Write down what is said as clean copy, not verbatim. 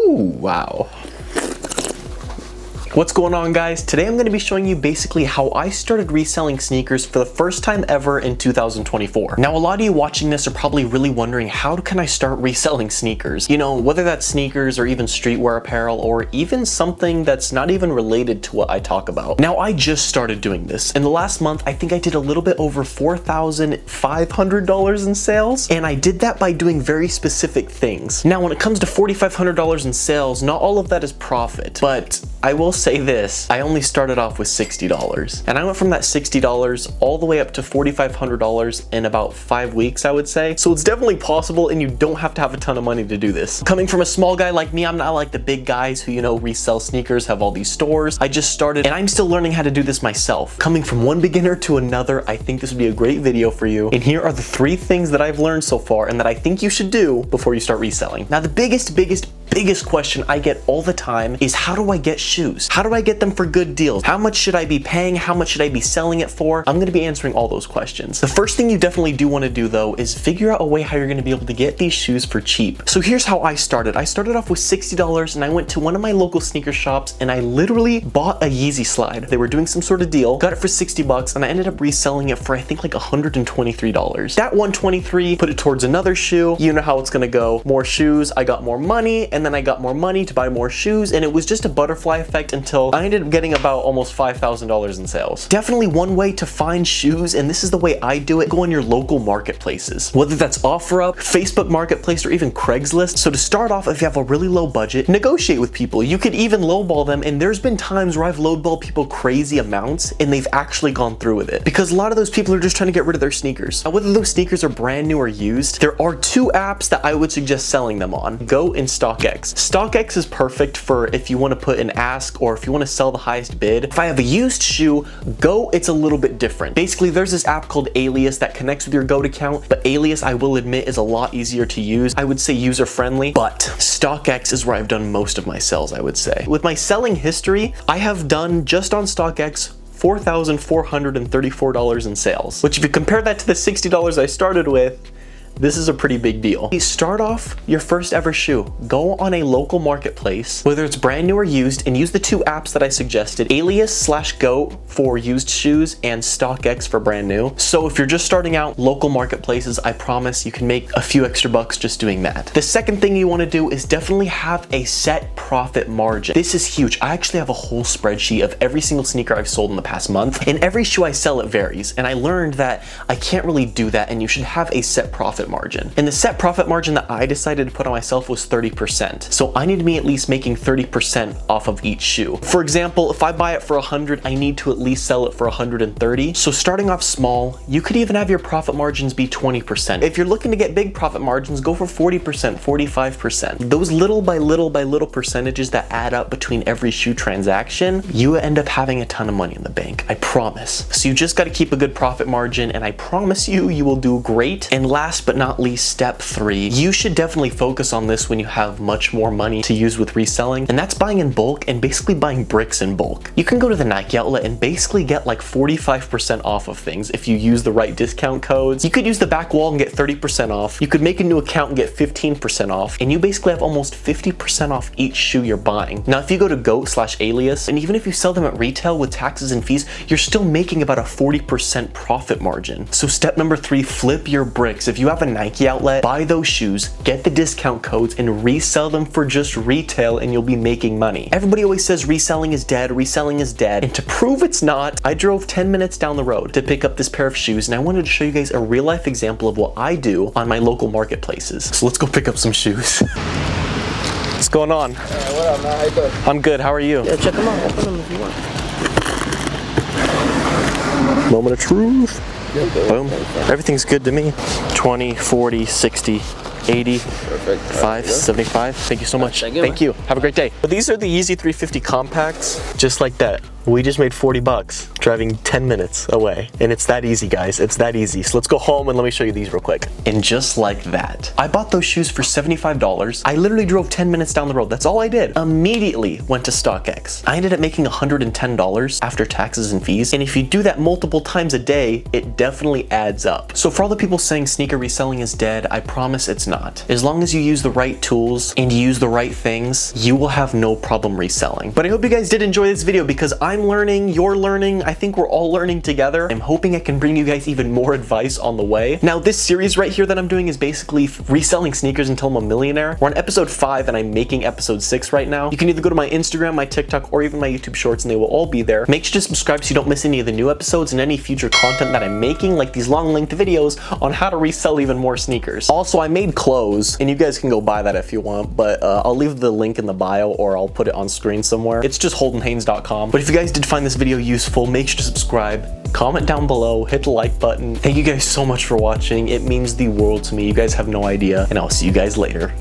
Ooh, wow. What's going on, guys? Today I'm going to be showing you basically how I started reselling sneakers for the first time ever in 2024. Now, a lot of you watching this are probably really wondering, how can I start reselling sneakers? You know, whether that's sneakers or even streetwear apparel or even something that's not even related to what I talk about. Now, I just started doing this. In the last month, I think I did a little bit over $4,500 in sales, and I did that by doing very specific things. Now, when it comes to $4,500 in sales, not all of that is profit, but I will say this, I only started off with $60. And I went from that $60 all the way up to $4,500 in about 5 weeks, I would say. So it's definitely possible, and you don't have to have a ton of money to do this. Coming from a small guy like me, I'm not like the big guys who, you know, resell sneakers, have all these stores. I just started, and I'm still learning how to do this myself. Coming from one beginner to another, I think this would be a great video for you. And here are the 3 things that I've learned so far and that I think you should do before you start reselling. Now, the biggest question I get all the time is, how do I get shoes? How do I get them for good deals? How much should I be paying? How much should I be selling it for? I'm gonna be answering all those questions. The first thing you definitely do wanna do though is figure out a way how you're gonna be able to get these shoes for cheap. So here's how I started. I started off with $60 and I went to one of my local sneaker shops and I literally bought a Yeezy slide. They were doing some sort of deal, got it for 60 bucks, and I ended up reselling it for I think like $123. That $123, put it towards another shoe. You know how it's gonna go. More shoes, I got more money, and then I got more money to buy more shoes, and it was just a butterfly effect until I ended up getting about almost $5,000 in sales. Definitely one way to find shoes, and this is the way I do it, go on your local marketplaces. Whether that's OfferUp, Facebook Marketplace, or even Craigslist. So to start off, if you have a really low budget, negotiate with people. You could even lowball them, and there's been times where I've lowballed people crazy amounts, and they've actually gone through with it. Because a lot of those people are just trying to get rid of their sneakers. Now, whether those sneakers are brand new or used, there are 2 apps that I would suggest selling them on, Go and StockX. StockX is perfect for if you want to put an ask or if you want to sell the highest bid. If I have a used shoe, Go, it's a little bit different. Basically, there's this app called Alias that connects with your Go account, but Alias, I will admit, is a lot easier to use. I would say user-friendly, but StockX is where I've done most of my sales, I would say. With my selling history, I have done just on StockX $4,434 in sales, which if you compare that to the $60 I started with, this is a pretty big deal. You start off your first ever shoe. Go on a local marketplace, whether it's brand new or used, and use the 2 apps that I suggested, Alias/Go for used shoes and StockX for brand new. So if you're just starting out, local marketplaces, I promise you can make a few extra bucks just doing that. The second thing you want to do is definitely have a set profit margin. This is huge. I actually have a whole spreadsheet of every single sneaker I've sold in the past month, and every shoe I sell, it varies. And I learned that I can't really do that, and you should have a set profit margin. And the set profit margin that I decided to put on myself was 30%. So I need to be at least making 30% off of each shoe. For example, if I buy it for 100, I need to at least sell it for 130. So starting off small, you could even have your profit margins be 20%. If you're looking to get big profit margins, go for 40%, 45%. Those little by little percentages that add up between every shoe transaction, you end up having a ton of money in the bank, I promise. So you just got to keep a good profit margin, and I promise you, you will do great. And last but not least, step 3, you should definitely focus on this when you have much more money to use with reselling, and that's buying in bulk and basically buying bricks in bulk. You can go to the Nike outlet and basically get like 45% off of things if you use the right discount codes. You could use the back wall and get 30% off. You could make a new account and get 15% off, and you basically have almost 50% off each shoe you're buying. Now, if you go to Go/Alias, and even if you sell them at retail with taxes and fees, you're still making about a 40% profit margin. So step number 3, flip your bricks. If you have a Nike outlet, buy those shoes, get the discount codes, and resell them for just retail, and you'll be making money. Everybody always says reselling is dead, and to prove it's not, I drove 10 minutes down the road to pick up this pair of shoes, and I wanted to show you guys a real life example of what I do on my local marketplaces. So let's go pick up some shoes. What's going on? What up, man? How you doing? I'm good, how are you? Yeah, check them out. Open them if you want. Moment of truth. Boom. Everything's good to me. 20, 40, 60, 80, Perfect. 5, 75. Thank you so much. Thank you. Thank you. Have a great day. But these are the Yeezy 350 compacts, just like that We just made 40 bucks driving 10 minutes away. And it's that easy, guys. It's that easy. So let's go home and let me show you these real quick. And just like that, I bought those shoes for $75. I literally drove 10 minutes down the road. That's all I did. Immediately went to StockX. I ended up making $110 after taxes and fees. And if you do that multiple times a day, it definitely adds up. So for all the people saying sneaker reselling is dead, I promise it's not. As long as you use the right tools and you use the right things, you will have no problem reselling. But I hope you guys did enjoy this video because I'm learning, you're learning, I think we're all learning together. I'm hoping I can bring you guys even more advice on the way. Now this series right here that I'm doing is basically reselling sneakers until I'm a millionaire. We're on episode 5 and I'm making episode 6 right now. You can either go to my Instagram, my TikTok, or even my YouTube shorts and they will all be there. Make sure to subscribe so you don't miss any of the new episodes and any future content that I'm making, like these long length videos on how to resell even more sneakers. Also, I made clothes and you guys can go buy that if you want, but I'll leave the link in the bio or I'll put it on screen somewhere. It's just holdenhaynes.com. But if you guys did find this video useful, make sure to subscribe, comment down below, hit the like button. Thank you guys so much for watching. It means the world to me. You guys have no idea, and I'll see you guys later.